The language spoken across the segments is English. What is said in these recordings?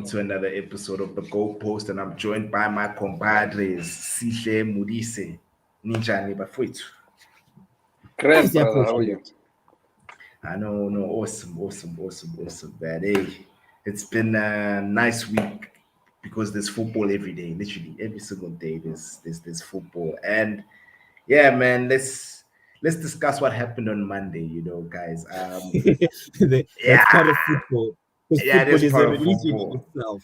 to another episode of the Goalpost, and I'm joined by my compadres, Sihle and Modise. Ninjani bafowethu. Great, I brother. How are appreciate you? it. I know, no, awesome, man. Hey, it's been a nice week because there's football every day, literally every single day. There's football, and yeah, man. Let's discuss what happened on Monday. Guys. That's Yeah, part of football. Because yeah, it football is is a part of religion in football. itself.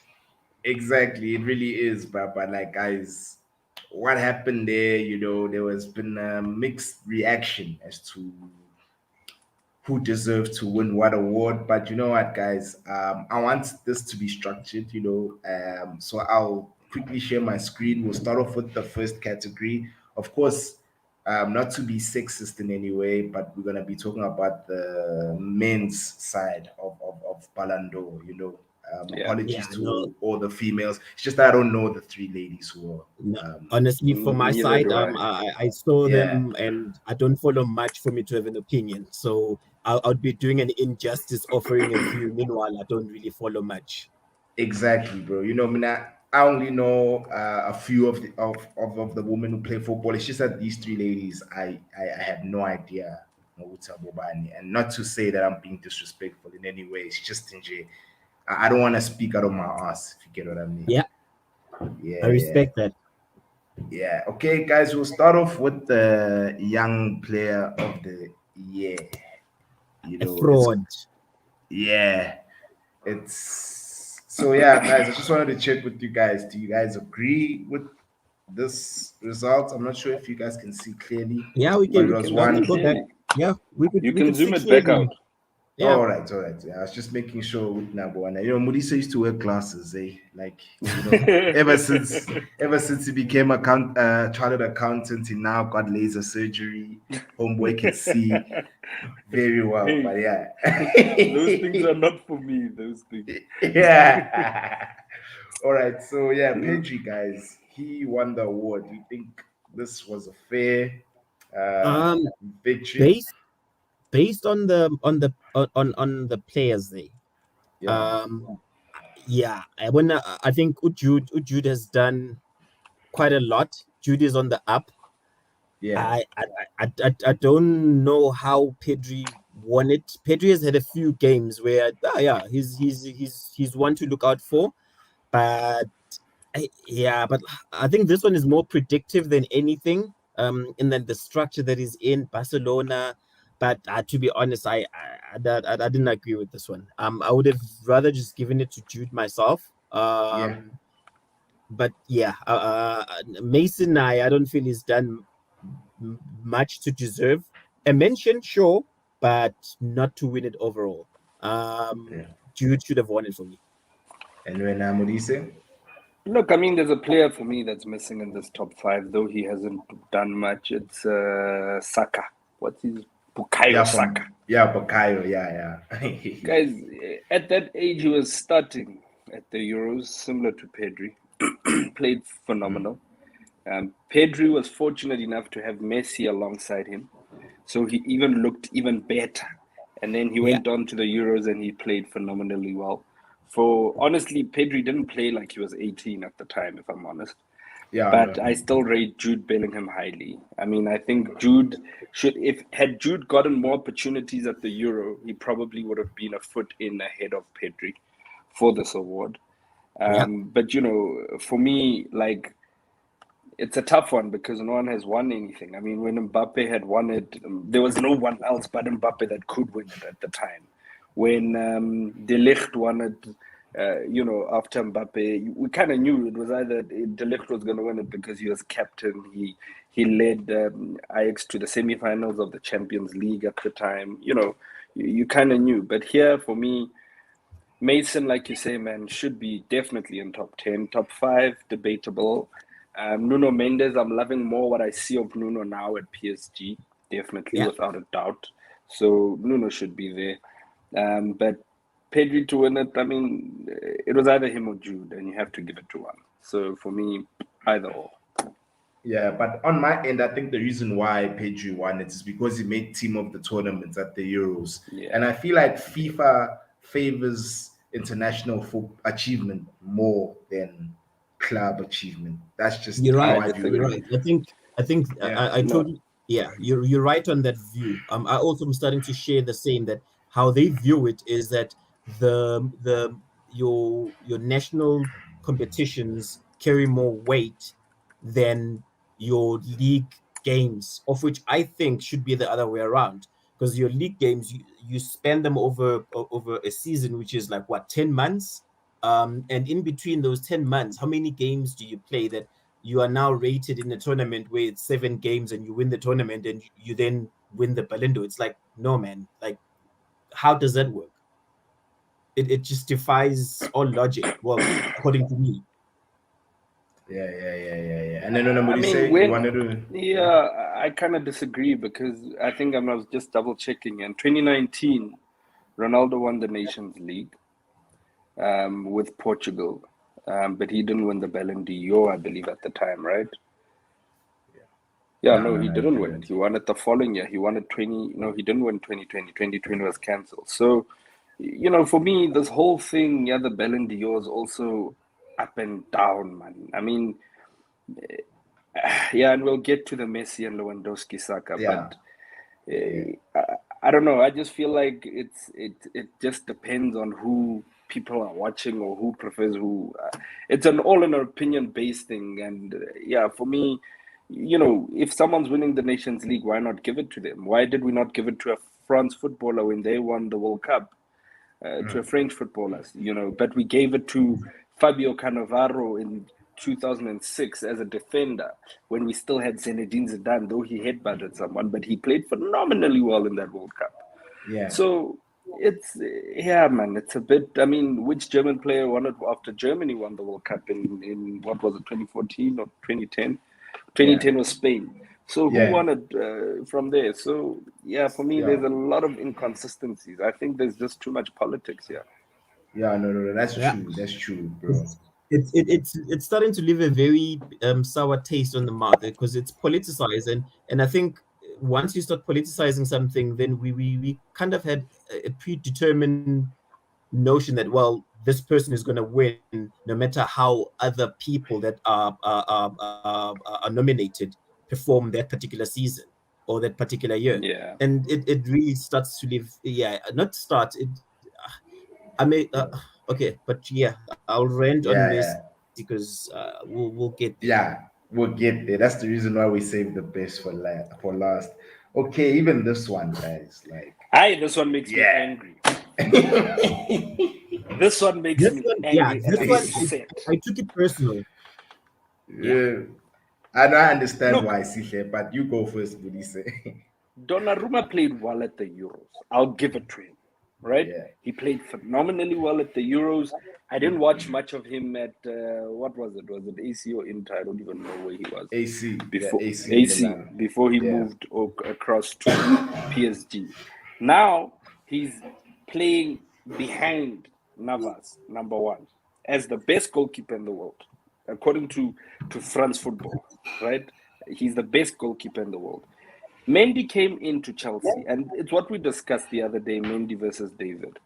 Exactly, it really is. But like, guys, what happened there? There has been a mixed reaction as to who deserved to win what award. But you know what, guys? I want this to be structured. So I'll quickly share my screen. We'll start off with the first category. Of course, not to be sexist in any way, but we're gonna be talking about the men's side of Ballon d'Or. Yeah. Apologies Yeah, no, to all the females. It's just that I don't know the three ladies who no. are. Honestly, from my Neither side, do I. I saw Yeah. them and I don't follow much for me to have an opinion. So I'd be doing an injustice offering a view. Meanwhile, I don't really follow much. Exactly, bro. I mean, I only know a few of the women who play football. It's just that these three ladies, I have no idea. Nwuta Bobani. And not to say that I'm being disrespectful in any way. It's just in I don't want to speak out of my ass, if you get what I mean. Yeah, I Yeah. respect that. Yeah. Okay, guys, we'll start off with the young player of the year. A It's fraud. yeah. It's so yeah, guys. I just wanted to check with you guys. Do you guys agree with this result? I'm not sure if you guys can see clearly, Yeah, we but can it You was can I see can one. go back. clearly. Yeah, You we can could see zoom it back clearly. out. Yeah. All right, all right. Yeah, I was just making sure with Nabwana. Modisa used to wear glasses, eh? Like, ever since he became a chartered accountant, he now got laser surgery. Homeboy can see very well, Hey, but yeah. those things are not for me. Those things. Yeah. All right. So yeah, Pedri, guys, he won the award. Do you think this was a fair Um, victory? based based on the players there. Yeah. Um, yeah, I think Ujude has done quite a lot. Jude is on the up. Yeah. I don't know how Pedri won it. Pedri has had a few games where yeah, he's one to look out for, but yeah, but I think this one is more predictive than anything. And then the structure that is in Barcelona. But to be honest, I didn't agree with this one. I would have rather just given it to Jude myself. Yeah. But yeah, Mason, I don't feel he's done much to deserve a mention, sure, but not to win it overall. Yeah. Jude should have won it for me. And when Modise? Look, I mean, there's a player for me that's missing in this top five, though he hasn't done much. It's Saka. What's his Yeah, Bukayo from Saka? yeah, Bakayo, yeah. Guys, at that age, he was starting at the Euros, similar to Pedri. Played phenomenal. Pedri was fortunate enough to have Messi alongside him, so he even looked even better. And then he Yeah, went on to the Euros and he played phenomenally well. For honestly, Pedri didn't play like he was 18 at the time, if I'm honest. Yeah, But no. I still rate Jude Bellingham highly. I mean, I think Jude should, if had Jude gotten more opportunities at the Euro, he probably would have been a foot in ahead of Pedri for this award. yeah, But for me, like it's a tough one because no one has won anything. I mean, when Mbappe had won it, there was no one else but Mbappe that could win it at the time. When De Ligt won it, after Mbappe, we kind of knew it was either De Ligt was going to win it because he was captain. He led Ajax to the semi-finals of the Champions League at the time. You kind of knew. But here, for me, Mason, like you say, man, should be definitely in top 10. Top 5, debatable. Nuno Mendes, I'm loving more what I see of Nuno now at PSG, definitely, yeah. without a doubt. So Nuno should be there. But Pedri to win it, I mean, it was either him or Jude, and you have to give it to one. So for me, either or. Yeah, but on my end, I think the reason why Pedri won it is because he made team of the tournament at the Euros, Yeah. and I feel like FIFA favors international achievement more than club achievement. That's just You're how right. I I view You're it. disagree. right. I think Yeah. I No. totally, yeah. You're right on that view. I also am starting to share the same, that how they view it is that the your national competitions carry more weight than your league games, of which I think should be the other way around. Because your league games, you spend them over a season, which is like what, 10 months. And in between those 10 months, how many games do you play that you are now rated in a tournament where it's 7 games and you win the tournament and you then win the Ballon d'Or? It's like, no, man. Like, how does that work? It just defies all logic. Well, according to me. Yeah. And then what I do you mean, say? You when wanted to? Yeah. yeah, I kind of disagree because I think I was just double checking. In 2019, Ronaldo won the Nations League with Portugal, but he didn't win the Ballon d'Or, I believe, at the time, right? Yeah, no, No, he he didn't win it. didn't. He won it the following year. He won it 20. No, he didn't win 2020. 2020 was cancelled. So, for me, this whole thing, yeah, the Ballon d'Or is also up and down, man. I mean, yeah, and we'll get to the Messi and Lewandowski saga, Yeah. but Yeah. I don't know. I just feel like it just depends on who people are watching or who prefers who. It's an opinion based thing, and yeah, for me, if someone's winning the Nations League, why not give it to them? Why did we not give it to a France footballer when they won the World Cup? To a French footballer, but we gave it to Fabio Cannavaro in 2006 as a defender when we still had Zinedine Zidane, though he headbutted someone, but he played phenomenally well in that World Cup. Yeah. So it's, yeah, man, it's a bit. I mean, which German player won it after Germany won the World Cup in what was it, 2014 or 2010? Yeah. 2010 was Spain. So who Yeah. won it from there? So yeah, for me, Yeah. there's a lot of inconsistencies. I think there's just too much politics here. Yeah. No. That's Yeah. true. That's true, bro. It's starting to leave a very sour taste on the mouth because it's politicized, and I think once you start politicizing something, then we kind of had a predetermined notion that, well, this person is going to win no matter how other people that are nominated perform that particular season or that particular year. Yeah. And it really starts to live, yeah, not start it. I may okay, but yeah, I'll rant on Yeah. Messi Yeah. because we'll get there. Yeah. We'll get there. That's the reason why we saved the best for last. Okay. Even this one, guys. Like, This one makes me yeah. angry. This one makes This me one, yeah, angry and this one, upset. I took it personal. Yeah, Yeah. I don't understand Look, why, Sihle, but you go first, Budise. Donnarumma played well at the Euros. I'll give it to him, right? Yeah. He played phenomenally well at the Euros. I didn't watch much of him at what was it? Was it AC or Inter? I don't even know where he was AC. Yeah. before AC AC Milan. before he Yeah. moved across to PSG. Now he's playing behind Navas, number one, as the best goalkeeper in the world, according to France Football, right? He's the best goalkeeper in the world. Mendy came into Chelsea, and it's what we discussed the other day, Mendy versus David.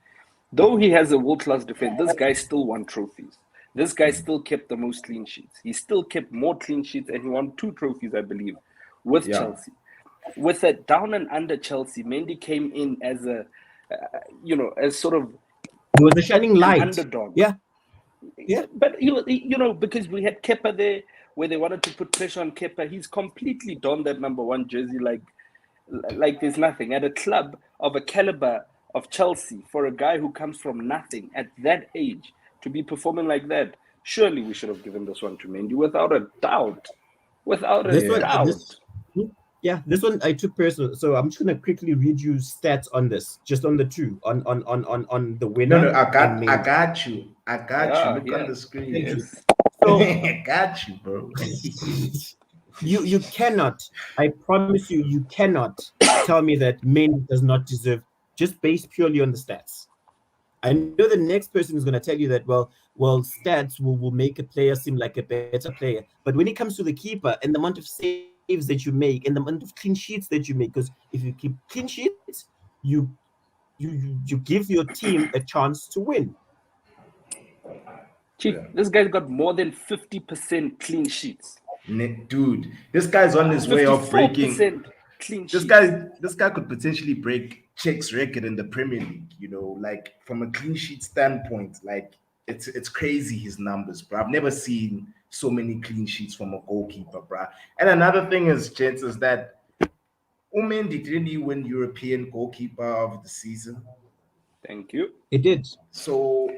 Though he has a world-class defense, this guy still won trophies. This guy still kept the most clean sheets. He still kept more clean sheets, and he won 2 trophies, I believe, with Yeah. Chelsea. With a down and under Chelsea, Mendy came in as as sort of it was a shining an light. underdog. Yeah, yeah. But because we had Kepa there, where they wanted to put pressure on Kepa, he's completely donned that number one jersey like there's nothing. At a club of a caliber of Chelsea, for a guy who comes from nothing at that age to be performing like that, surely we should have given this one to Mendy without a doubt. Without a This one, Yeah. doubt. yeah, this one I took personal. So I'm just gonna quickly read you stats on this, just on the two, on the No, winner and I Mendy. got you. I got you. Yeah, Look on yeah. the screen. Thank you. Yes. So I got you, bro. you cannot, I promise you, you cannot tell me that Mendy does not deserve, just based purely on the stats. I know the next person is going to tell you that, well, stats will make a player seem like a better player. But when it comes to the keeper and the amount of saves that you make and the amount of clean sheets that you make, because if you keep clean sheets, you give your team a chance to win. Chief, this guy's got more than 50% clean sheets. Dude, this guy's on his way of breaking. 54% clean This sheets. guy could potentially break Czech's record in the Premier League. You know, like from a clean sheet standpoint, like it's crazy his numbers, bro. I've never seen so many clean sheets from a goalkeeper, bro. And another thing is, chances that Umendi didn't he win European goalkeeper of the season? Thank you. It did. So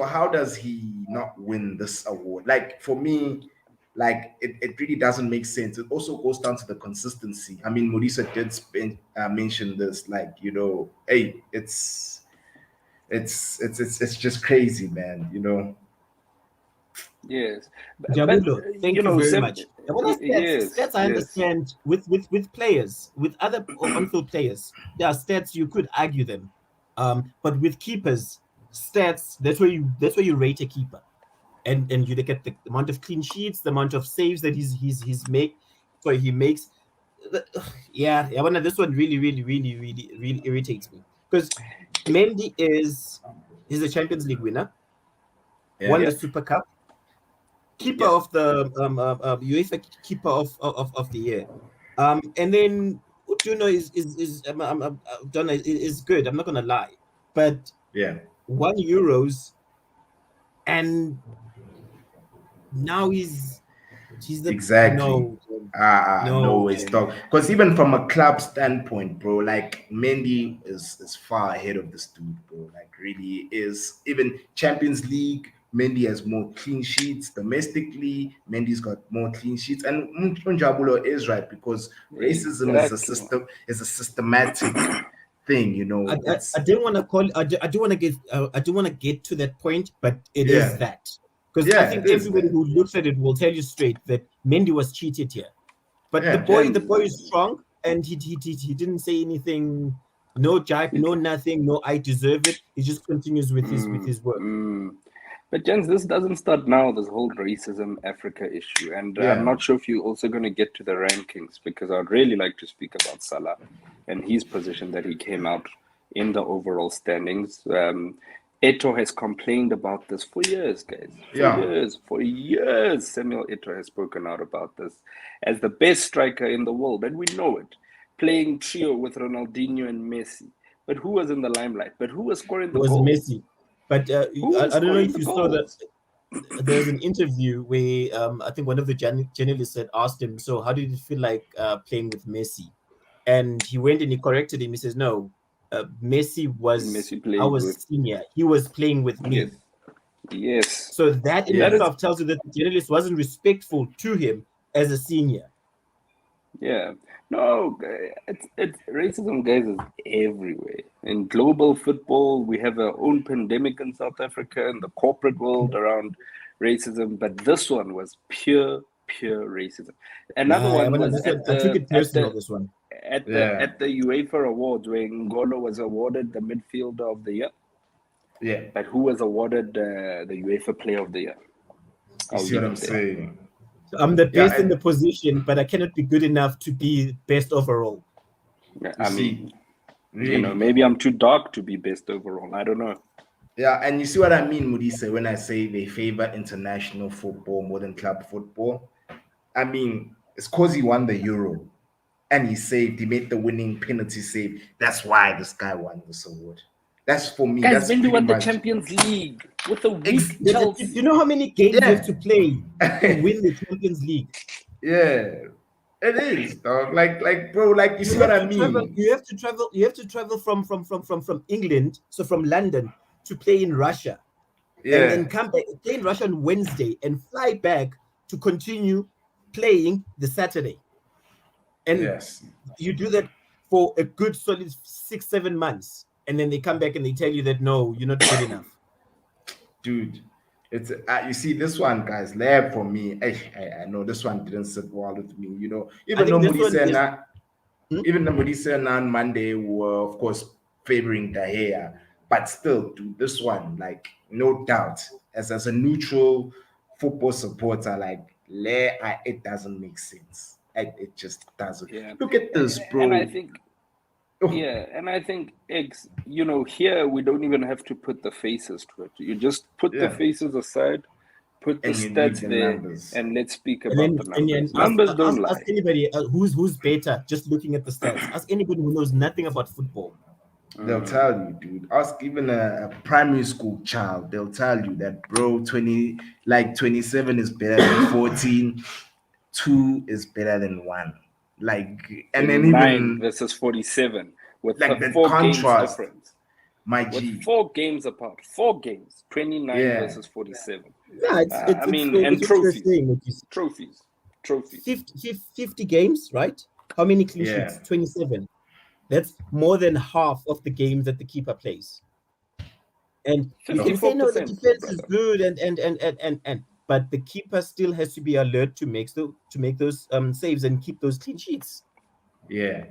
how does he not win this award? Like for me, like it really doesn't make sense. It also goes down to the consistency. I mean, Modise did mention this, like, you know, hey, it's just crazy, man. You know. Yes. Jabulo, thank you very much. Yes, Stats I understand with players, with other on-field players, there are stats you could argue them. But with keepers, stats, that's where you rate a keeper. And you look at the amount of clean sheets, the amount of saves that he makes. Yeah, this one really irritates me. Because Mendy he's a Champions League winner, won the Super Cup, keeper of the UEFA keeper of the year. And then Uduno is good. I'm not gonna lie, but yeah, €1, and now he's the exactly. No way, man. stop. Because even from a club standpoint, bro, like Mendy is far ahead of this dude, bro. Like really is. Even Champions League, Mendy has more clean sheets. Domestically, Mendy's got more clean sheets. And Unjabulo is right, because racism is a system, is a systematic thing, you know. I didn't want to call. I do want to get to that point, but it is that. Because I think everybody who looks at it will tell you straight that Mendy was cheated here. But the boy is strong, and he didn't say anything, no jibe, no nothing, no I deserve it. He just continues with his work. But Jens, this doesn't start now, this whole racism Africa issue. And I'm not sure if you're also going to get to the rankings, because I'd really like to speak about Salah and his position that he came out in the overall standings. Eto'o has complained about this for years, guys. For years, Samuel Eto'o has spoken out about this as the best striker in the world, and we know it. Playing trio with Ronaldinho and Messi. But who was in the limelight? But who was scoring the goals? Messi. But I don't know if you saw that. There was an interview where I think one of the journalists had asked him, so how did it feel like playing with Messi? And he went and he corrected him. He says, no, Messi was our senior. He was playing with me. Yes. So that in itself tells you that the journalist wasn't respectful to him as a senior. Yeah. No, it's racism, guys, is everywhere. In global football, we have our own pandemic in South Africa, in the corporate world around racism. But this one was pure racism. Another one was I took it personal, this one. At the UEFA Awards, where Ngolo was awarded the midfielder of the year. Yeah. But who was awarded the UEFA Player of the Year? You see what I'm saying? I'm the best in the position, but I cannot be good enough to be best overall. I mean, really? You know, maybe I'm too dark to be best overall. I don't know. Yeah, and you see what I mean, Modise, when I say they favor international football more than club football. I mean, it's because he won the Euro and he made the winning penalty save. That's why this guy won this award. That's for me. Guys, that's when you won the Champions League with a weak Chelsea. You know how many games you have to play to win the Champions League? Yeah, it is, dog. Like, bro, like you see what I mean. You have to travel from England, so from London, to play in Russia. Yeah. And then come back, play in Russia on Wednesday and fly back to continue playing the Saturday. And you do that for a good solid 6-7 months. And then they come back and they tell you that, no, you're not good enough. Dude, it's you see this one, guys, lab for me. I know this one didn't sit well with me, you know. Even though Modise and Monday were, of course, favoring De Gea, but still, dude, this one, like, no doubt, as a neutral football supporter, like, it doesn't make sense. It just doesn't. Yeah. Look at this, bro. And I think, you know, here we don't even have to put the faces to it. You just put the faces aside. Put the and you need stats the there, numbers. and let's speak And about then the and then numbers. Numbers don't ask lie. anybody who's better just looking at the stats. Ask anybody who knows nothing about football. They'll tell you, dude. Ask even a primary school child. They'll tell you that, bro, 27 is better than 14. 2 is better than 1. Like, and then 29 even versus 47 with like a the 4 games contrast, difference. my With G. 4 games apart. 4 games. 29 Yeah, versus 47. Yeah, I mean, and it's what you're trophies. saying. What you Trophies. Trophies. 50 games, right? How many clean yeah, sheets? 27. That's more than half of the games that the keeper plays. And you can say, no, the 54%, defense is brother. good, and but the keeper still has to be alert to make those saves and keep those clean sheets. yeah.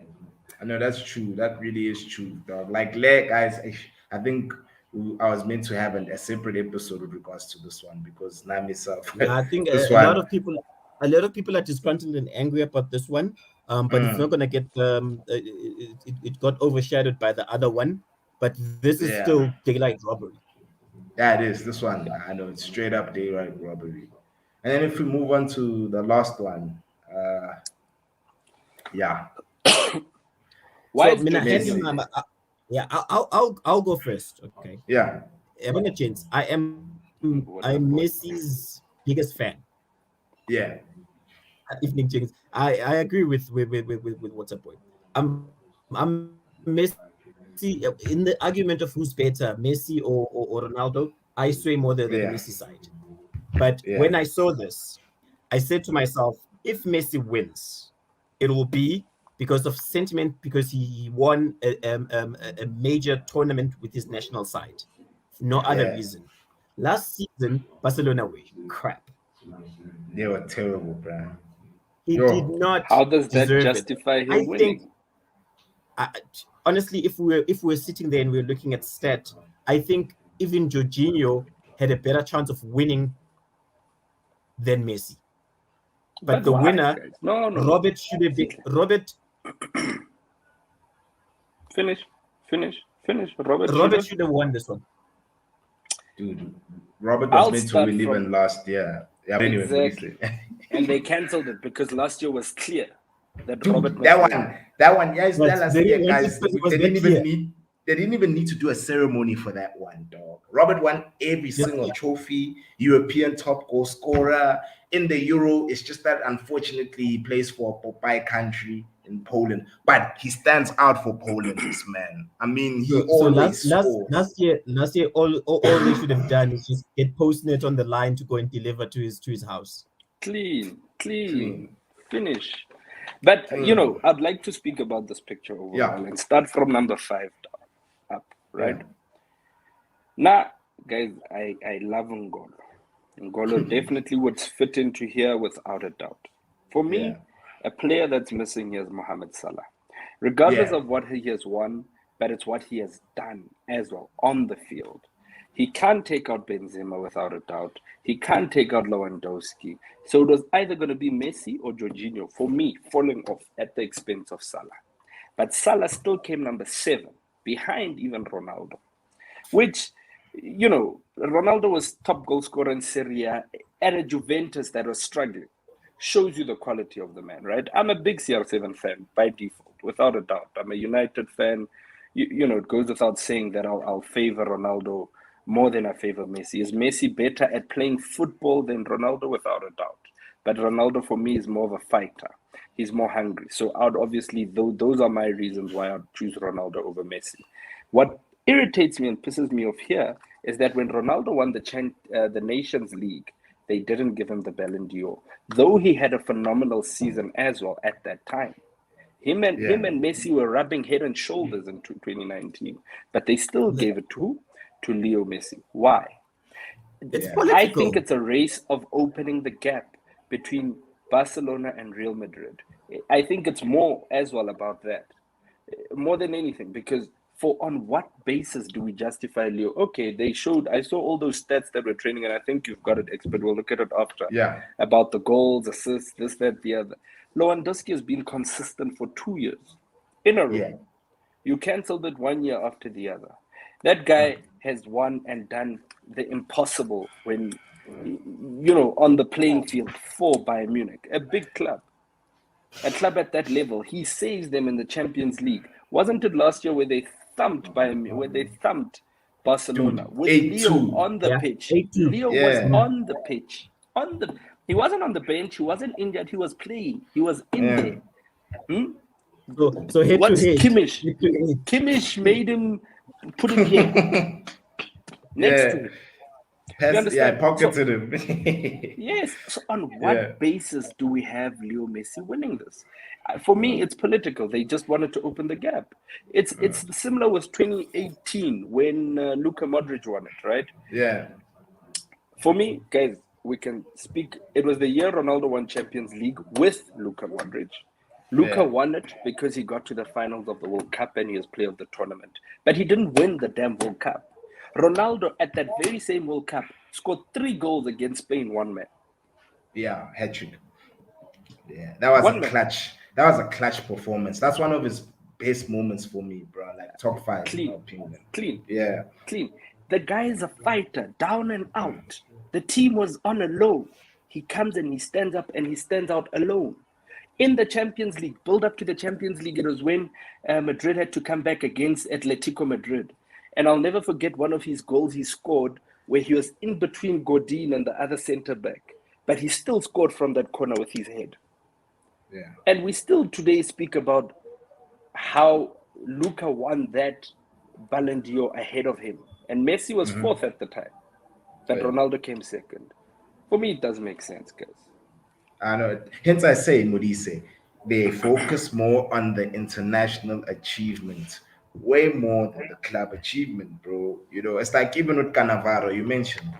I know that's true. That really is true, dog. Like, guys, I think I was meant to have a separate episode with regards to this one because now myself, Yeah, I think this a lot one, of people are disgruntled and angry about this one. But it's not gonna get it got overshadowed by the other one. But this is yeah, still daylight robbery. yeah, it is. This one, I know it's straight up daylight robbery. And then if we move on to the last one, yeah, Why So is Mina handing Jorginho Messi, there? yeah, I'll go first. Okay. yeah, Having a chance. What a I'm boy. Messi's biggest fan. yeah, Evening James. I agree with what's up boy. I'm Messi in the argument of who's better, Messi or Ronaldo. I sway more the Messi yeah, side. But when I yeah, saw this, I said to myself, if Messi wins, it will be because of sentiment, because he won a major tournament with his national side. No other yeah. reason. Last season, Barcelona were crap. They were terrible, bro. He did Yo, not How does that deserve it. justify I him think, winning? I, honestly, if we're sitting there and we're looking at stat, I think even Jorginho had a better chance of winning than Messi. But But the why, winner, guys? No. Robert should have been Sihle. Robert. Finish. Robert Robert Shooter. should have won this one. dude, Robert was I'll meant to start win even from last year. Yeah, but anyway, exactly. Modise. And they cancelled it because last year was clear that Robert Dude, must win. that one, guys, But tell us they here, didn't want it guys. because it was They that didn't even clear. need. They didn't even need to do a ceremony for that one, dog. Robert won every Just single trophy, European top goal scorer in the Euro. It's just that unfortunately he plays for a Popeye country in Poland, but he stands out for Poland. This man, I mean, he so always scores. last year all they should have done is just get Postnet on the line to go and deliver to his house. Clean. Clean. Finish. But Mm. I'd like to speak about this picture overall Yeah, and start from number 5 up, right? yeah, Now, guys, I love Ngolo. Ngolo definitely would fit into here without a doubt. For yeah, me, a player that's missing here is Mohamed Salah. Regardless yeah, of what he has won, but it's what he has done as well on the field. He can't take out Benzema without a doubt. He can't take out Lewandowski. So it was either going to be Messi or Jorginho, for me, falling off at the expense of Salah. But Salah still came number 7, behind even Ronaldo, which, Ronaldo was top goal scorer in Serie A at a Juventus that was struggling. Shows you the quality of the man, right? I'm a big CR7 fan by default, without a doubt. I'm a United fan. It goes without saying that I'll favor Ronaldo more than I favor Messi. Is Messi better at playing football than Ronaldo? Without a doubt. But Ronaldo, for me, is more of a fighter. He's more hungry. So I'd obviously, those are my reasons why I'd choose Ronaldo over Messi. What irritates me and pisses me off here is that when Ronaldo won the Nations League, they didn't give him the Ballon d'Or, though he had a phenomenal season as well at that time. Him and yeah, Messi were rubbing head and shoulders in 2019, but they still gave it to Leo Messi. Why? It's yeah, I think political. it's a race of opening the gap between Barcelona and Real Madrid. I think it's more as well about that, more than anything, because on what basis do we justify Leo? Okay, I saw all those stats that were training, and I think you've got it, expert. We'll look at it after, yeah, about the goals, assists, this, that, the other. Lewandowski has been consistent for 2 years in a row. yeah. You cancelled it 1 year after the other. That guy has won and done the impossible when on the playing field for Bayern Munich, a big club. A club at that level, he saves them in the Champions League. Wasn't it last year where they thumped Barcelona Dude, with 8-2. Leo on the pitch? 8-2. Leo was on the pitch. He wasn't on the bench. He wasn't injured. He was playing. He was in there. So head What's to head. Kimmich? Head to head. Kimmich made him put him here next to him. Pocketed him. Yes. So on what basis do we have Leo Messi winning this? For me, it's political. They just wanted to open the gap. It's similar with 2018 when Luka Modric won it, right? Yeah. For me, guys, we can speak. It was the year Ronaldo won Champions League with Luka Modric. Luka won it because he got to the finals of the World Cup and he was player of the tournament. But he didn't win the damn World Cup. Ronaldo, at that very same World Cup, scored 3 goals against Spain, one man. Yeah, hat-trick. Yeah, that was a clutch. That was a clutch performance. That's one of his best moments for me, bro. Like top 5 in my opinion. Clean. Yeah. Clean. The guy is a fighter, down and out. The team was on a low. He comes and he stands up and he stands out alone. In the Champions League, build up to the Champions League, it was when Madrid had to come back against Atletico Madrid. And I'll never forget one of his goals he scored where he was in between Godin and the other centre back. But he still scored from that corner with his head. Yeah. And we still today speak about how Luka won that Ballon d'Or ahead of him. And Messi was 4th at the time. But Ronaldo came 2nd. For me, it does make sense, guys. I know. Hence I say, Modise, they focus more on the international achievement, way more than the club achievement, bro. It's like even with Cannavaro, you mentioned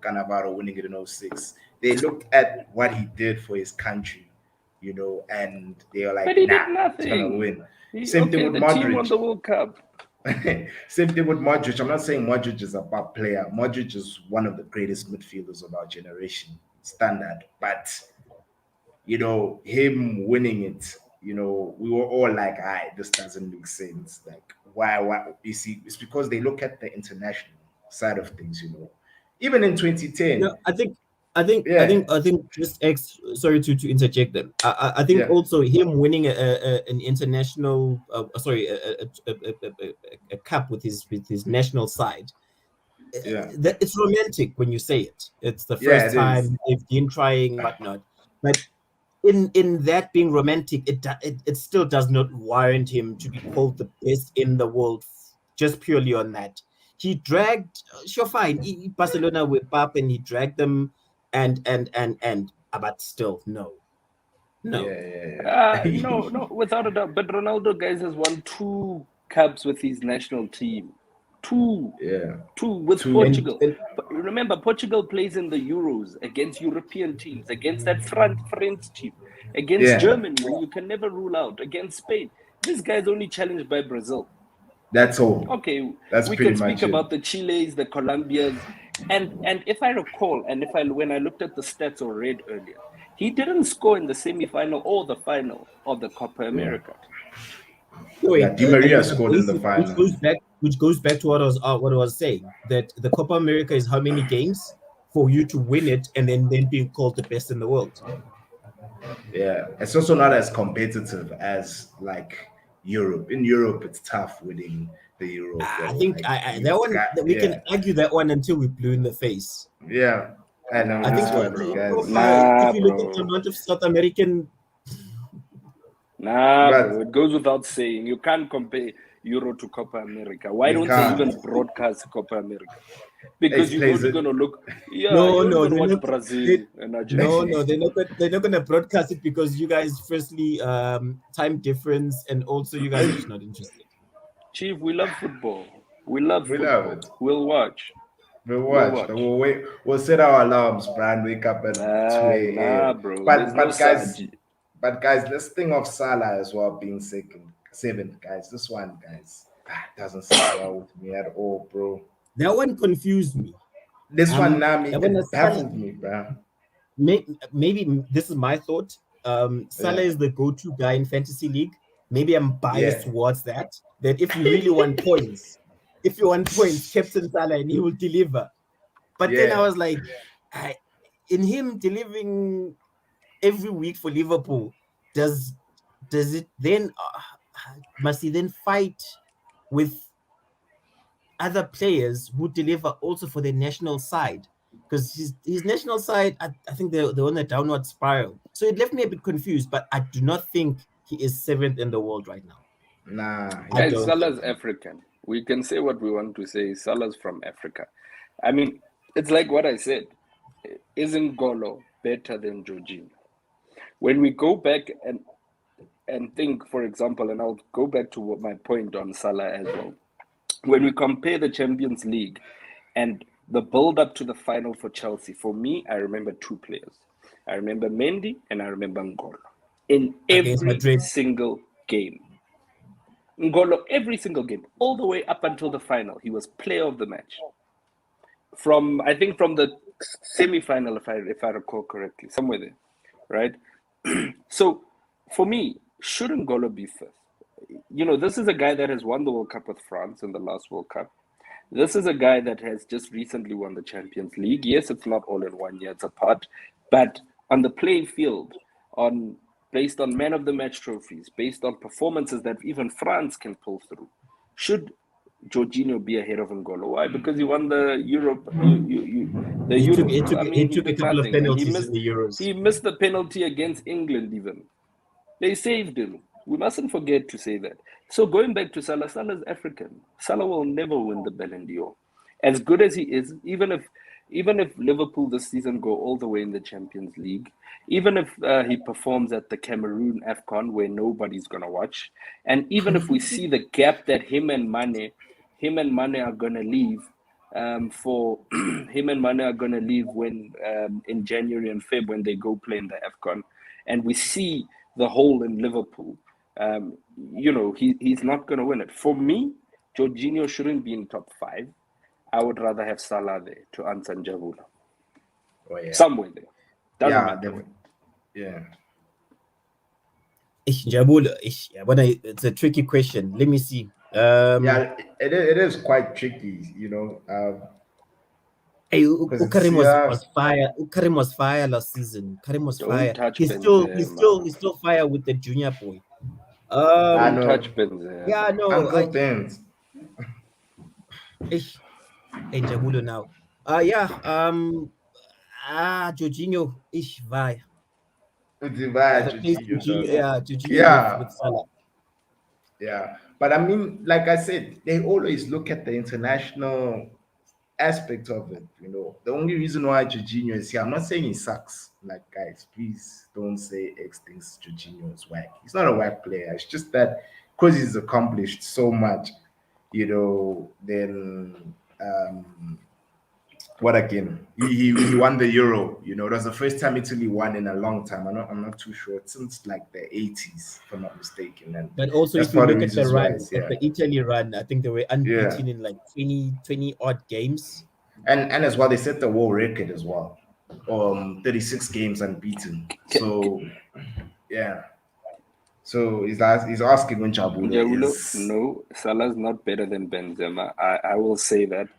Cannavaro winning it in 06. They looked at what he did for his country, and they were like, but he nah, did nothing. he's gonna win. Same thing with Modric. Team won the World Cup. Same thing with Modric. I'm not saying Modric is a bad player. Modric is one of the greatest midfielders of our generation, standard. But him winning it, we were all like, this doesn't make sense. Like, why? You see, it's because they look at the international side of things, Even in 2010. No, I think just sorry to interject them. I think also him winning an international a cup with his national side. It's romantic when you say it. It's the first time they've been trying whatnot, but in that being romantic, it still does not warrant him to be called the best in the world just purely on that. He dragged, sure, fine, Barcelona with Pap and he dragged them and but still no. No, without a doubt. But Ronaldo, guys, has won 2 cups with his national team. 2 with Portugal. Remember, Portugal plays in the Euros against European teams, against that French team, against Germany, who you can never rule out, against Spain. This guy's only challenged by Brazil. That's all. Okay, that's we can speak about the Chiles, the Colombias, and if I recall, and when I looked at the stats or read earlier, he didn't score in the semi-final or the final of the Copa America. Di Maria scored in the final. Which goes back to what I was saying, that the Copa America is how many games for you to win it and then being called the best in the world. Yeah, it's also not as competitive as like Europe. In Europe, it's tough winning the Euro. I think that one we can argue that one until we blue in the face. Yeah, I know. I think if you look at the amount of South American. Bro, it goes without saying. You can't compare Euro to Copa America. Why don't they even broadcast Copa America? Because you're only going to look. Watch Brazil and Argentina. No, they're not going to broadcast it because you guys, firstly, time difference, and also you guys are just not interested. Chief, we love football. We love it. We'll watch. We'll watch. We'll wait. We'll set our alarms, Brian. Wake up at 2 a.m. Nah, bro. But guys, let's think of Salah as well being seventh, guys. This one, guys, doesn't sit well with me at all, bro. That one confused me. This one baffled me, bro. Maybe this is my thought. Salah is the go-to guy in fantasy league. Maybe I'm biased towards that. That if you really want points, Captain Salah and he will deliver. But then I was like, in him delivering every week for Liverpool, does it then must he then fight with other players who deliver also for the national side? Because his national side, I think they're on a downward spiral. So it left me a bit confused, but I do not think he is 7th in the world right now. Nah, I Guys, don't think Salah's African. We can say what we want to say. Salah's from Africa. I mean, it's like what I said. Isn't Golo better than Jorginho? When we go back and think, for example, and I'll go back to my point on Salah as well. When we compare the Champions League and the build up to the final for Chelsea, for me, I remember two players. I remember Mendy and I remember Ngolo in against every Madrid. single game. Ngolo, every single game, all the way up until the final, he was player of the match. I think from the semi-final, if I recall correctly, somewhere there, right? So, for me, shouldn't Ngolo be first? This is a guy that has won the World Cup with France in the last World Cup. This is a guy that has just recently won the Champions League. Yes, it's not all in 1 year, it's apart, but on the playing field, based on man of the match trophies, based on performances that even France can pull through, should Jorginho be ahead of Ngolo? Why? Because he won the Europe. The He took Euros. I mean, he he took a did couple of nothing, and he penalties missed. in the Euros. He missed the penalty against England. Even they saved him. We mustn't forget to say that. So going back to Salah, Salah's African. Salah will never win the Ballon d'Or. As good as he is, even if Liverpool this season go all the way in the Champions League, even if he performs at the Cameroon AFCON where nobody's gonna watch, and even if we see the gap that him and Mane are gonna leave, for him and Mane are gonna leave when in January and Feb when they go play in the AFCON, and we see the hole in Liverpool. He's not gonna win it. For me, Jorginho shouldn't be in top 5. I would rather have Salah there to answer Njavula. oh yeah, Somewhere there. Doesn't matter. Yeah. Njabula, it's a tricky question. Let me see. Yeah, it is quite tricky, Hey, because Karim was fire. Karim was fire last season. Karim was Don't fire. touch He's Benzema. still fire with the junior boy. I Don't know touch Benzema. Yeah, no, Uncle Benz. hey, Njabula now. Jorginho, via. Divide Replace Jorginho, Jorginho with yeah, Salah. yeah. But I mean, like I said, they always look at the international aspect of it. The only reason why Jorginho is here, I'm not saying he sucks. Like, guys, please don't say X thinks Jorginho is whack. He's not a whack player. It's just that because he's accomplished so much, then what again? He won the Euro. It was the first time Italy won in a long time. I'm not too sure. It's since like the 80s, if I'm not mistaken. And But also, that's if you part of look the at the reasons why run, it's at here. the Italy run, I think they were Yeah. unbeaten in like 20 odd games. And as well, they set the world record as well. 36 games unbeaten. So yeah. So he's asking when Njavula, is no, Salah's not better than Benzema. I will say that.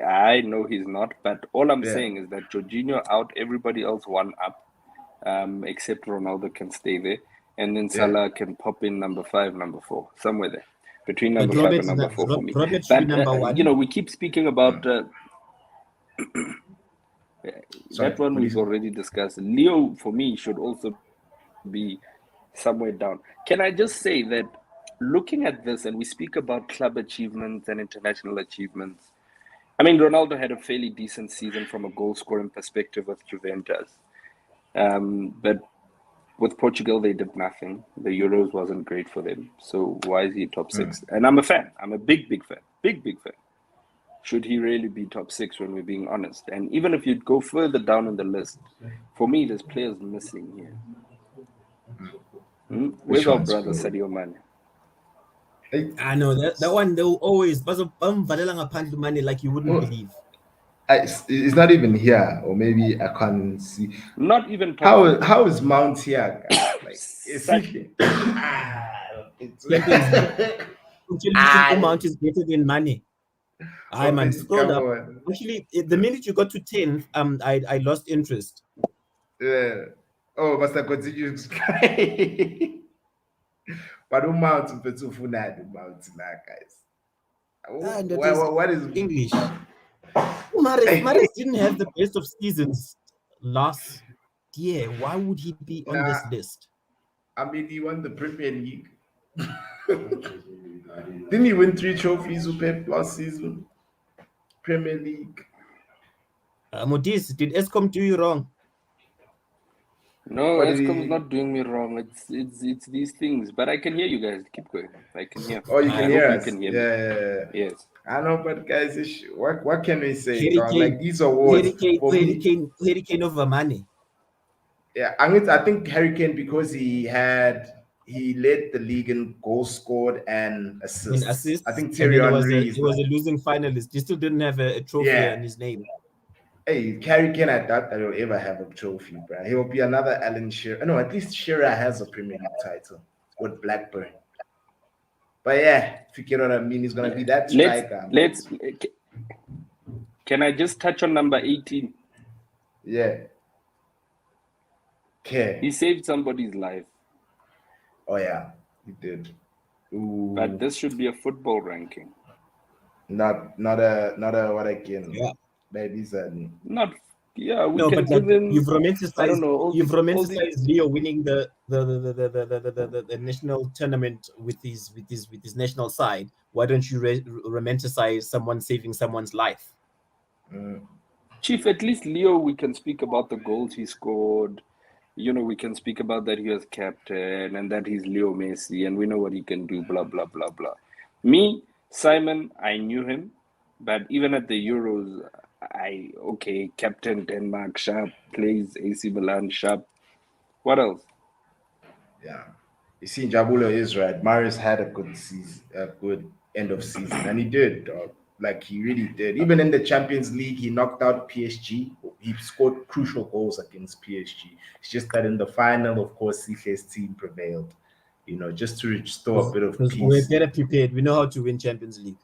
I know he's not, but all I'm saying is that Jorginho out, everybody else one up, except Ronaldo can stay there, and then Salah can pop in number 5, number 4, somewhere there between number 5 and number 4 for me. Robert should But be number 1. we keep speaking about that one we've already discussed. Leo for me should also be somewhere down. Can I just say that looking at this, and we speak about club achievements and international achievements. I mean, Ronaldo had a fairly decent season from a goal scoring perspective with Juventus. But with Portugal, they did nothing. The Euros wasn't great for them. So why is he top 6? And I'm a fan. I'm a big fan. Big fan. Should he really be top 6 when we're being honest? And even if you go further down in the list, for me, there's players missing here. Where's our brother Sadio Mane? I know that one. They'll always money like you wouldn't believe. It's not even here, or maybe I can't see. Not even how is Mount here? Like, it's Mount is better than money. I man, scrolled Come up. on. Actually, the minute you got to 10th, I lost interest. Yeah. Oh, must I continue to cry? But umount mfethu umount la guys. And that is What is English. Mares didn't have the best of seasons last year. Why would he be on this uh, list? I mean he won the Premier League. Didn't he win 3 trophies with Pep last season? Premier League. Modise, did Escom do you wrong? No, What did Escom's he not doing me wrong. It's these things. But I can hear you guys. Keep going. I can hear. Oh, you I can Uh, hope hear you us. can hear me. Yeah. Yes. I know, but guys, what can we say? Hurricane, Like these awards for me, Hurricane over money. yeah. I think Harry Kane because he led the league in goals scored and In assists. I assists, think and Thierry then Henry he is was like, a losing finalist. He still didn't have a trophy yeah. in his name. Hey, Harry Kane, I doubt that he'll ever have a trophy, bro. He'll be another Alan Shearer. No, at least Shearer has a Premier League title with Blackburn. But yeah, if you get what I mean, he's gonna Yeah. be that Let's striker. let's. Can I just touch on number 18? Yeah. He Okay. saved somebody's life. Oh yeah, he did. But Ooh. this should be a football ranking. Not a what again? Yeah. Maybe Not. Yeah, we No, can but like give him. I don't know. you've All these. romanticized Leo winning the national tournament with his national side. Why don't you romanticize someone saving someone's life? mm, Chief, at least Leo, we can speak about the goals he scored. We can speak about that he was captain and that he's Leo Messi and we know what he can do, blah, blah, blah, blah. Me, Simon, I knew him, but even at the Euros, okay, captain Denmark, sharp, plays AC Milan, sharp. What else? yeah. You see, Jabulo is right. Marius had a good season, a good end of season, and he did. Dog. Like he really did. Even in the Champions League, he knocked out PSG. He scored crucial goals against PSG. It's just that in the final, of course, Sihle's team prevailed. Just to restore a bit of Because we're peace. better prepared. We know how to win Champions League.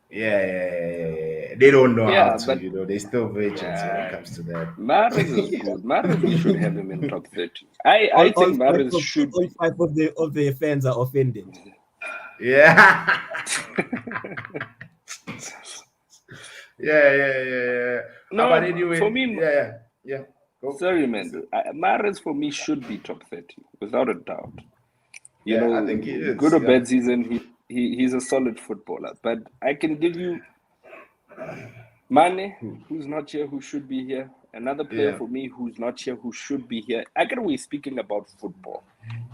Yeah. They don't know how Yeah, to. but They're still virgins when it uh, comes to that. Mahrez is good. Mahrez, we should have him in top 30. I think Mahrez should all be. five of the fans are offended. Yeah. Yeah. But No, for anyway, me, yeah. Go. sorry, man. Mahrez for me should be top 30, without a doubt. Yeah, I think he Good is. or Yeah. bad season, he's a solid footballer. But I can give you Mane, who's not here, who should be here. Another player Yeah. for me who's not here, who should be here. Again, we're speaking about football.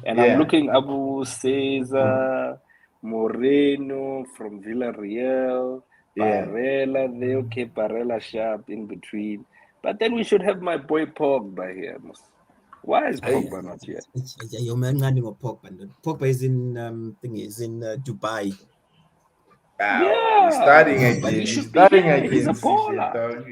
And I'm Yeah. looking Abu Cesar, Moreno from Villarreal, Yeah. Barella there. Okay, Barella sharp in between. But then we should have my boy Pogba here. Why is Hey. Pogba not here? Pogba is in Dubai. Wow. He's Yeah, starting but he again. He's should be starting here. He's a again, CJ baller. dog.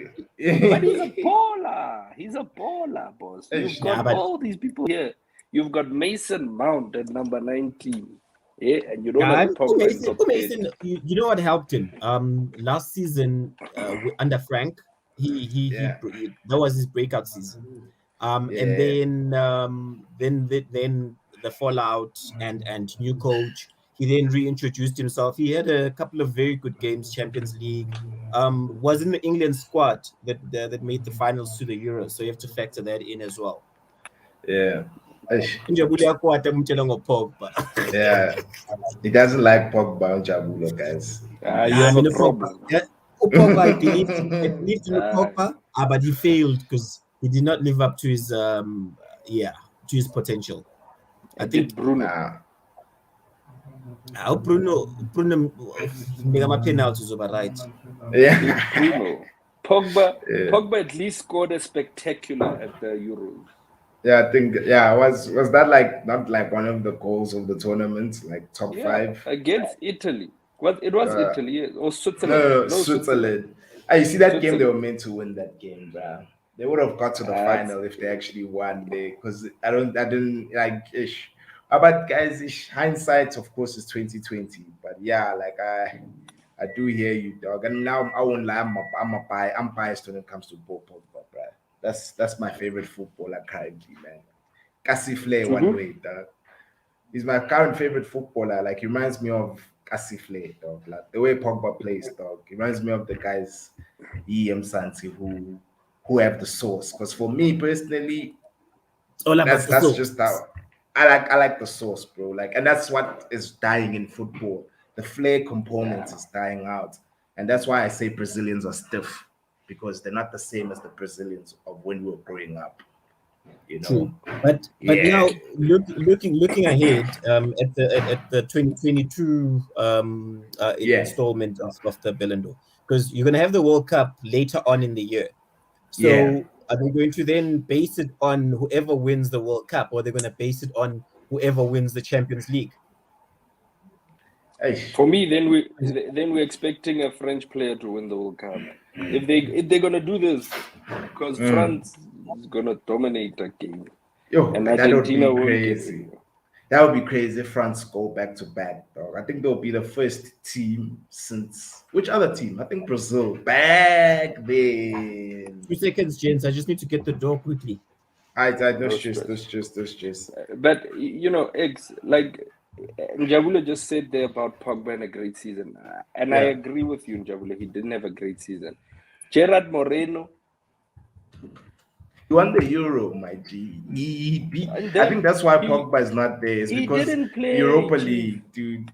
But he's a baller. He's a baller, boss. You've Yeah, got but all these people here. You've got Mason Mount at number 19. Yeah, and you don't yeah, have Pogba in top 30. you know what helped him? Last season, under Frank, Yeah. that was his breakout season. And Yeah. then the fallout and new coach. He then reintroduced himself. He had a couple of very good games, Champions League. Was in the England squad that made the finals to the Euros. So you have to factor that in as well. Yeah. Eish. Injabulo yakwata umtshela ngoPogba. Yeah. He doesn't like Pogba and Jabulo, guys. You I have a mean, problem. Pogba, I believed in Uh, Pogba, but he failed because he did not live up to his to his potential. I think did Bruno. Nah. Bruno mega penalties over right. Yeah. Did Bruno. Pogba Yeah. Pogba at least scored a spectacular at the Euros. Yeah, I think was that like not like one of the goals of the tournament, like top Yeah, 5? against Italy. Well, it was Uh, Italy, yeah, or Switzerland. no, No, Switzerland. Switzerland. You see that game they were Switzerland. meant to win that game, bro. They would have got to the final if they actually won there. Because I didn't like ish. But guys, hindsight of course is 2020. But yeah, like I do hear you, dog. And now I won't lie, I'm biased when it comes to Paul Pogba, bro. That's my favorite footballer currently, man. Cassie Flay one Mm-hmm. way, dog. He's my current favorite footballer. Like he reminds me of Cassie Flay, dog. Like the way Pogba plays, dog. He reminds me of the guys EM Santi who have the sauce. Because for me personally, It's all about that's the that's soul. just how I like the sauce, bro. Like, and that's what is dying in football. The flair component is dying out, and that's why I say Brazilians are stiff because they're not the same as the Brazilians of when we were growing up. You know? True, but Yeah, now looking ahead at the 2022 yeah, installment of the Ballon d'Or, because you're gonna have the World Cup later on in the year. yeah. So are they going to then base it on whoever wins the World Cup, or they're going to base it on whoever wins the Champions League? Hey, For me, then we're expecting a French player to win the World Cup. If they're gonna do this, because France is gonna dominate the game, yo, and that would Argentina be won't get crazy. anywhere. That would be crazy if France go back to back, dog. I think they'll be the first team since which other team? I think Brazil back then. 2 seconds, gents. I just need to get the door quickly. I No that's just stress. that's just that's just But X like Njabula just said there about Pogba in a great season, and I yeah. agree with you, Njabula. He didn't have a great season. Gerard Moreno, He won the Euro, my G. He beat. and I think then that's why he Pogba is not there. It's he because didn't play, Europa Chief. League, dude.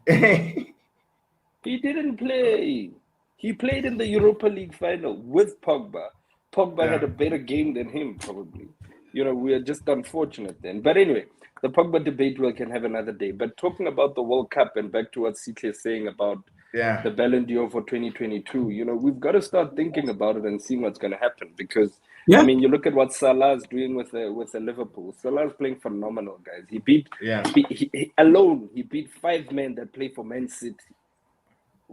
He didn't play. He played in the Europa League final with Pogba. Pogba had yeah, a better game than him, probably. We are just unfortunate then. But anyway, the Pogba debate we can have another day. But talking about the World Cup and back to what Sihle is saying about yeah, the Ballon d'Or for 2022, we've got to start thinking about it and seeing what's going to happen. Because, I Yeah, mean, you look at what Salah is doing with the Liverpool. Salah is playing phenomenal, guys. He beat, yeah. alone, he beat 5 men that play for Man City.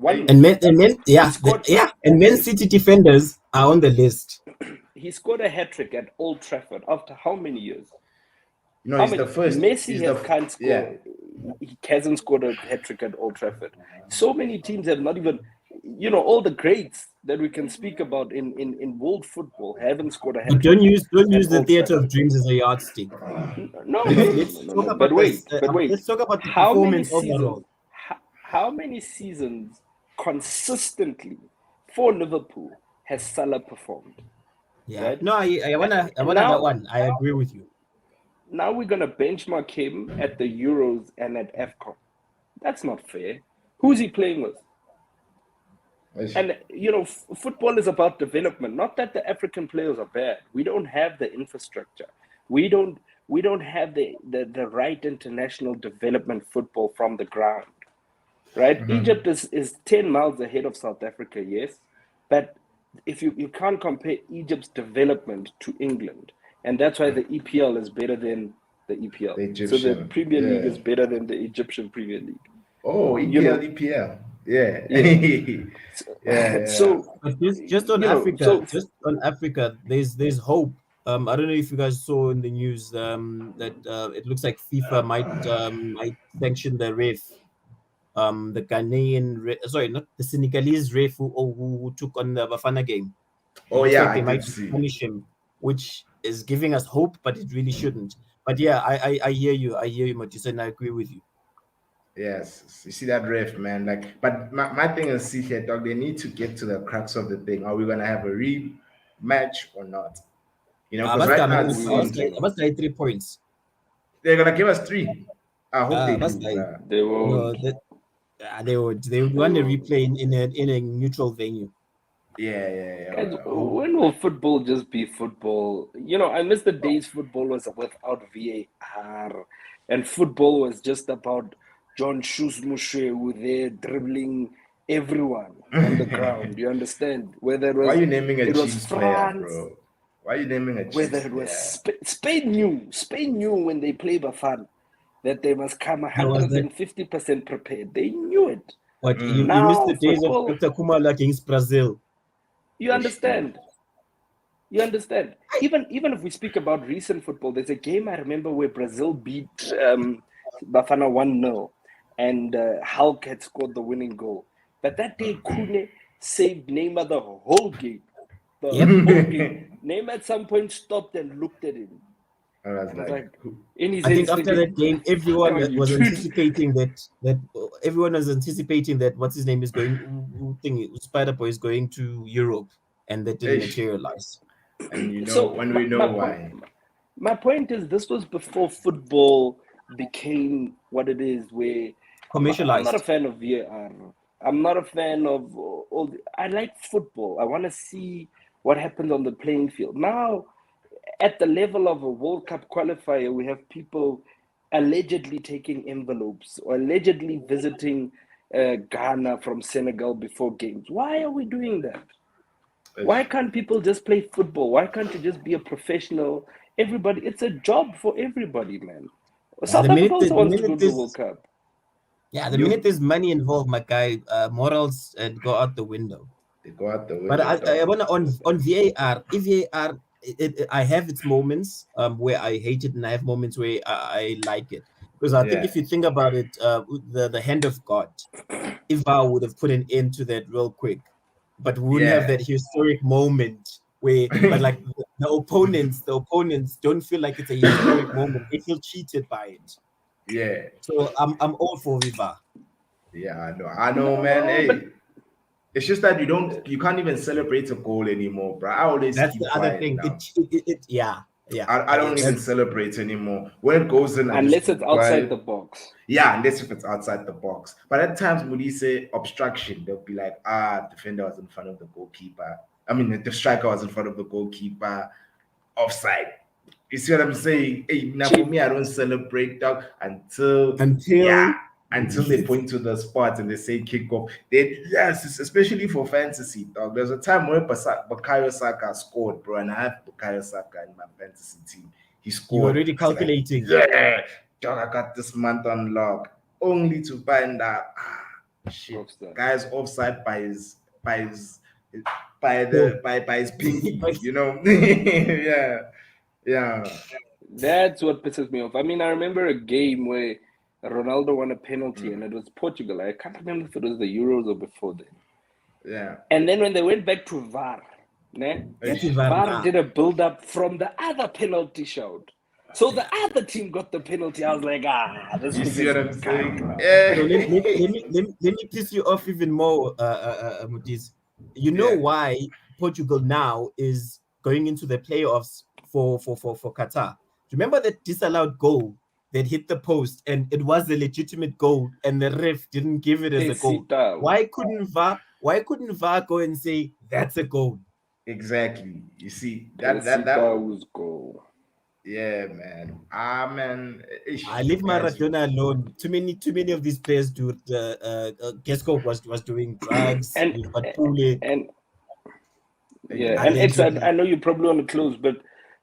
Hey, He scored. and Man City defenders are on the list. He scored a hat trick at Old Trafford after how many years? How he's the many? first. Messi He's has the can't yeah. score. He hasn't scored a hat trick at Old Trafford. So many teams have not even. All the greats that we can speak about in world football haven't scored a hat But trick don't at use the Old theater of Trafford. dreams as a yardstick. No, no, Let's no, no, let's no, no, talk no. But about this. wait, but wait. Let's talk about the How many performance seasons? overall. How many seasons consistently for Liverpool has Salah performed? Yeah, Right? no, I And wanna that now, one. I agree with you. now we're gonna benchmark him at the Euros and at AFCON. That's not fair. Who's he playing with? And football is about development. Not that the African players are bad. We don't have the infrastructure. We don't have the right international development football from the ground. Right? Egypt is 10 miles ahead of South Africa, yes. But if you can't compare Egypt's development to England, and that's why the EPL is better than the EPL. The So the Egyptian. Premier League Yeah. is better than the Egyptian Premier League. Oh, You EPL, know, EPL. Yeah. yeah. Yeah, yeah. So, But just on Africa, there's hope. I don't know if you guys saw in the news that it looks like FIFA might sanction the ref, the sorry, not the Senegalese ref who took on the Bafana game. It Oh looks yeah, like I they did might see. punish him, which is giving us hope, but it really shouldn't. But yeah, I hear you. I hear you, Matisse, and I agree with you. Yes, you see that ref, man. Like, but my thing is, see here, dog. They need to get to the crux of the thing. Are we gonna have a rematch or not? Because Basta, right now it we won't seems do. basta 3 points. they're gonna give us three. I hope they do. Basta. They No, won't. they would want a replay in a neutral venue. Yeah, yeah, Guys, yeah. when will football just be football? I miss the days football was without VAR, and football was just about John Mushe there dribbling everyone on the ground. You understand? Whether Why are you naming a it was Chiefs player, France, bro? Why are you naming a whether Chiefs it was player? Spain knew when they play Bafana that they must come There was that. 150% prepared. They knew it. What you missed Now the days of football, Dr. Kumala against Brazil. you Ish, dude. understand. You understand? Even if we speak about recent football, there's a game I remember where Brazil beat Bafana 1-0, and Hulk had scored the winning goal. But that day, Kune saved Neymar the whole game. The Yep. whole game. Neymar at some point stopped and looked at him. I was And was like, like, in his I head, think he's after thinking, that game, "Fuck everyone on you, was dude." anticipating that everyone was anticipating that what's his name is going Spider Boy is going to Europe, and that didn't ish. materialize. And So when we know why. my point is, this was before football became what it is. Where I'm not a Commercialized. fan of VAR. I'm not a fan of all. I like football. I want to see what happens on the playing field. Now, at the level of a World Cup qualifier, we have people allegedly taking envelopes or allegedly visiting Ghana from Senegal before games. Why are we doing that? Why Ish. can't people just play football? Why can't you just be a professional? Everybody, it's a job for everybody, man. Yeah, South Africa also wants to go to the World Cup. the minute there's money involved, my guy, morals go out the window. They go out the But window, I dog. wanna on VAR. If VAR, I have its moments where I hate it, and I have moments where I like it. Because I think Yeah. if you think about it, the hand of God, if I would have put an end to that real quick, but we wouldn't have Yeah. that historic moment where, but like the opponents don't feel like it's a historic moment. They feel cheated by it. Yeah. So I'm all for Viva. Yeah, I know. I know, man. No, but Hey, it's just that you can't even celebrate a goal anymore, bro. I always That's keep the other quiet thing. now. Yeah. I don't even That's celebrate anymore. When it goes in, I just unless keep it's outside the quiet. box. Yeah, unless if it's outside the box. But at times, Modise obstruction, they'll be like, defender was in front of the goalkeeper. I mean, the striker was in front of the goalkeeper, offside. You see what I'm saying? Hey, now for Chief, me, I don't celebrate dog yeah, until until they point to the spot and they say kick off. Then yes, especially for fantasy, dog. There's a time when Bukayo Saka scored, bro, and I have Bukayo Saka in my fantasy team. He you scored. already I was like, calculating. yeah, dog, I got this month on lock. Only to find out, shit, offside. guy's offside by his by Oh. the by his pinky, you know? Yeah, yeah, That's what pisses me off. I mean, I remember a game where Ronaldo won a penalty and it was Portugal. I can't remember if it was the Euros or before then. yeah. And then when they went back to VAR, né, That's Ish. Ivar VAR now. did a build up from the other penalty shout. So the other team got the penalty. I was like, this You see nigga's what I'm saying? bro. So Yeah. let me piss you off even more, Mutis. You know Yeah. why Portugal now is going into the playoffs for Qatar? Remember that disallowed goal that hit the post and it was a legitimate goal and the ref didn't give it as a goal. Hesitao. Why couldn't VAR go and say that's a goal? Exactly. You see that. Hesitao's goal. Yeah, man. Man. I Ish, leave guys. Maradona alone. Too many of these players do. Gesco was doing drugs. And We've got Pule, and yeah, Yeah. and X, I allegedly. know you probably want to close, but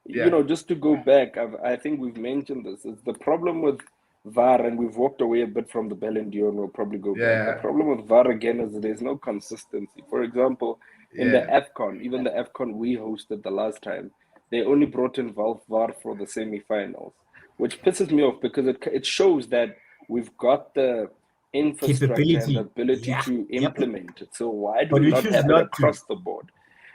Yeah. just to go back, I think we've mentioned this. Is the problem with VAR, and we've walked away a bit from the Ballon D'Or, and we'll probably go back. The Yeah. problem with VAR again is there's no consistency. For example, in the Yeah. AFCON, even the AFCON we hosted the last time, they only brought in VAR for the semi-finals, which pisses me off because it shows that we've got the infrastructure and the Capability. ability Yeah. to Yep. implement it. So why do But we we not choose have it not to. across the board?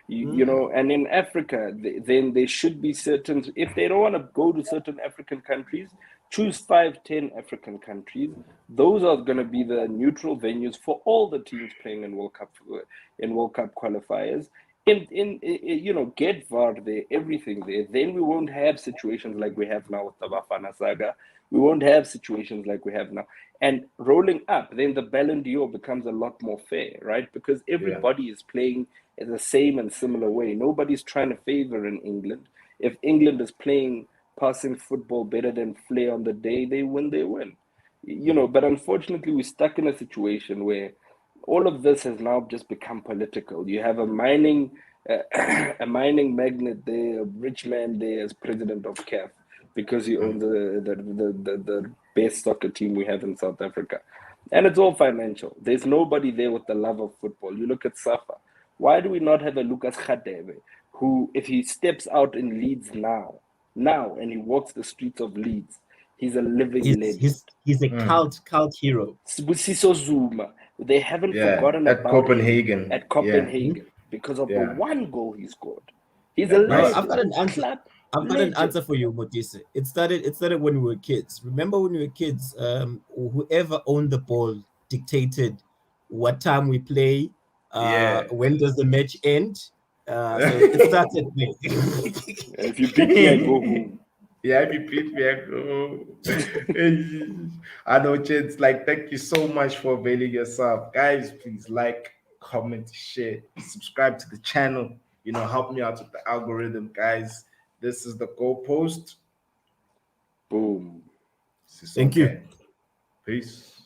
And in Africa, then there should be certain, if they don't want to go to certain African countries, choose 5, 10 African countries. Those are going to be the neutral venues for all the teams playing in World Cup qualifiers. Get VAR there, everything there. Then we won't have situations like we have now with the Bafana Saga. We won't have situations like we have now. And rolling up, then the Ballon d'Or becomes a lot more fair, right? Because Yeah. everybody is playing in the same and similar way. Nobody's trying to favor in England. If England is playing passing football better than Flair on the day, they win, they win. But unfortunately, we're stuck in a situation where all of this has now just become political. You have a mining a mining magnate there, a rich man there as president of CAF because he owns the best soccer team we have in South Africa. And it's all financial. There's nobody there with the love of football. You look at Safa. Why do we not have a Lucas Khadebe who, if he steps out in Leeds now, and he walks the streets of Leeds, he's a living He's legend. he's he's a cult hero. Sibusiso Zuma. They haven't Yeah, forgotten at about him Copenhagen. at Yeah, Copenhagen because of the yeah. one goal he scored. He's a That Bro, nice I've got legend. an goal. answer. Club I've got an legend. answer for you, Modise. It started when we were kids. Remember when we were kids, whoever owned the ball dictated what time we play, Yeah. when does the match end. So it started there. If you beat me, I go home. Yeah, if you beat me, I go. I know, Chance. Like, thank you so much for availing yourself, guys. Please like, comment, share, subscribe to the channel. Help me out with the algorithm, guys. This is the goalpost. Boom. This is Thank you. okay. Peace.